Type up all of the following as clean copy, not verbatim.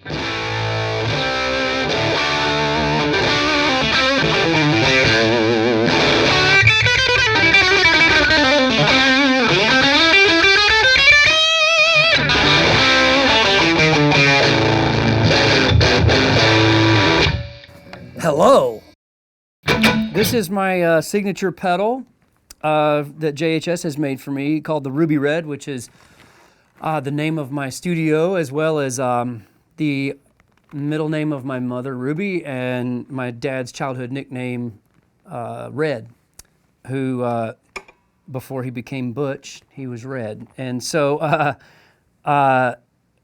Hello. This is my signature pedal that JHS has made for me called the Ruby Red, which is the name of my studio as well as the middle name of my mother, Ruby, and my dad's childhood nickname, Red, who before he became Butch, he was Red. And so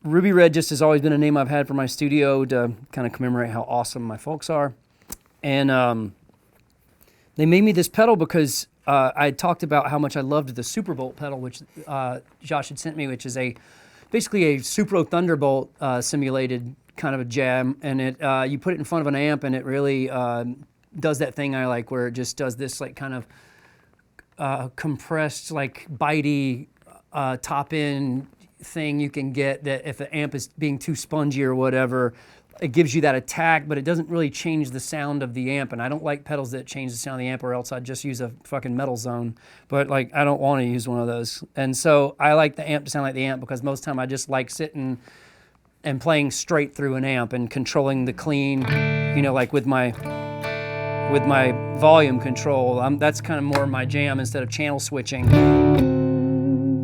Ruby Red just has always been a name I've had for my studio to kind of commemorate how awesome my folks are. And they made me this pedal because I had talked about how much I loved the Superbolt pedal, which Josh had sent me, which is basically a Supro Thunderbolt simulated kind of a jam. And you put it in front of an amp, and it really does that thing I like, where it just does this like kind of compressed, like bitey top end thing you can get, that if the amp is being too spongy or whatever, it gives you that attack, but it doesn't really change the sound of the amp. And I don't like pedals that change the sound of the amp, or else I'd just use a fucking metal zone. But like, I don't want to use one of those. And so I like the amp to sound like the amp, because most of the time I just like sitting and playing straight through an amp and controlling the clean, you know, like with my volume control. That's kind of more my jam, instead of channel switching,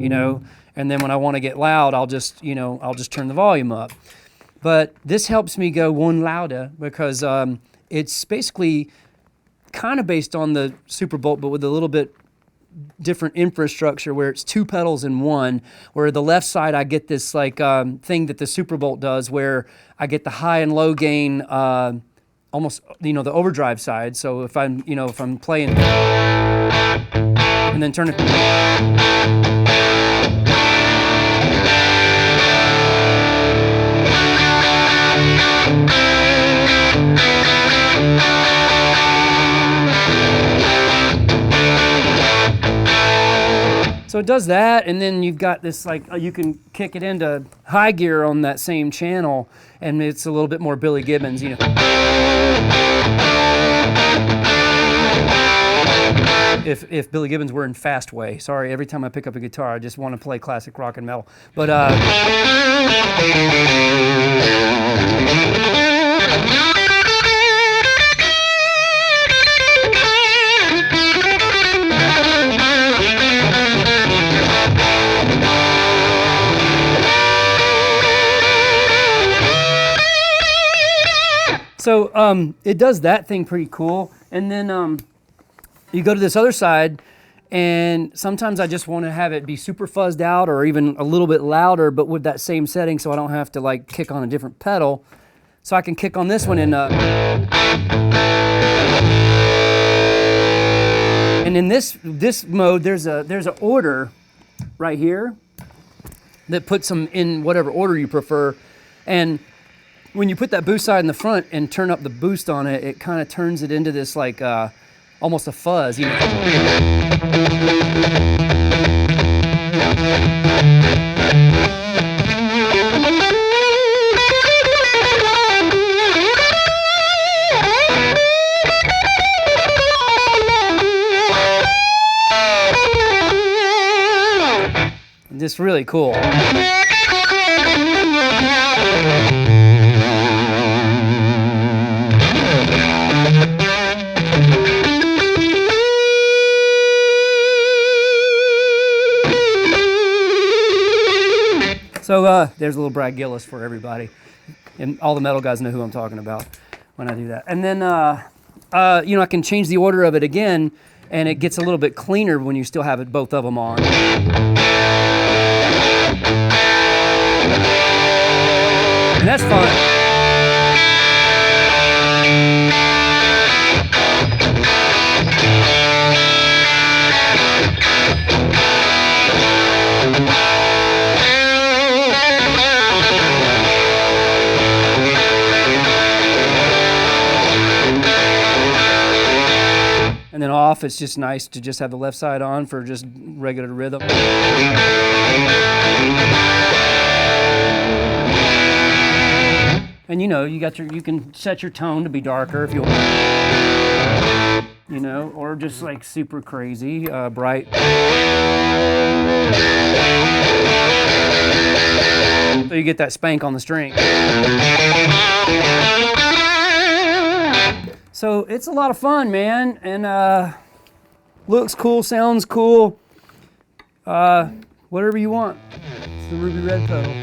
you know. And then when I want to get loud, I'll just turn the volume up. But this helps me go one louder, because it's basically kind of based on the Superbolt, but with a little bit different infrastructure, where it's two pedals in one, where the left side I get this like thing that the Superbolt does, where I get the high and low gain, almost, you know, the overdrive side. So if I'm playing and then turn it. So it does that, and then you've got this, like, you can kick it into high gear on that same channel, and it's a little bit more Billy Gibbons, you know. If Billy Gibbons were in fast way. Sorry, every time I pick up a guitar, I just want to play classic rock and metal. But so it does that thing pretty cool. And then you go to this other side, and sometimes I just want to have it be super fuzzed out, or even a little bit louder, but with that same setting, so I don't have to like kick on a different pedal. So I can kick on this one, and in this mode, there's an order right here that puts them in whatever order you prefer. And when you put that boost side in the front and turn up the boost on it, it kind of turns it into this like almost a fuzz, you know. Just really cool. So there's a little Brad Gillis for everybody, and all the metal guys know who I'm talking about when I do that. And then I can change the order of it again, and it gets a little bit cleaner when you still have it, both of them on. And that's fun. And then off, it's just nice to just have the left side on for just regular rhythm. And you know, you can set your tone to be darker if you want, you know, or just like super crazy, bright. So you get that spank on the string. So it's a lot of fun, man, and looks cool, sounds cool. Whatever you want. It's the Ruby Red pedal.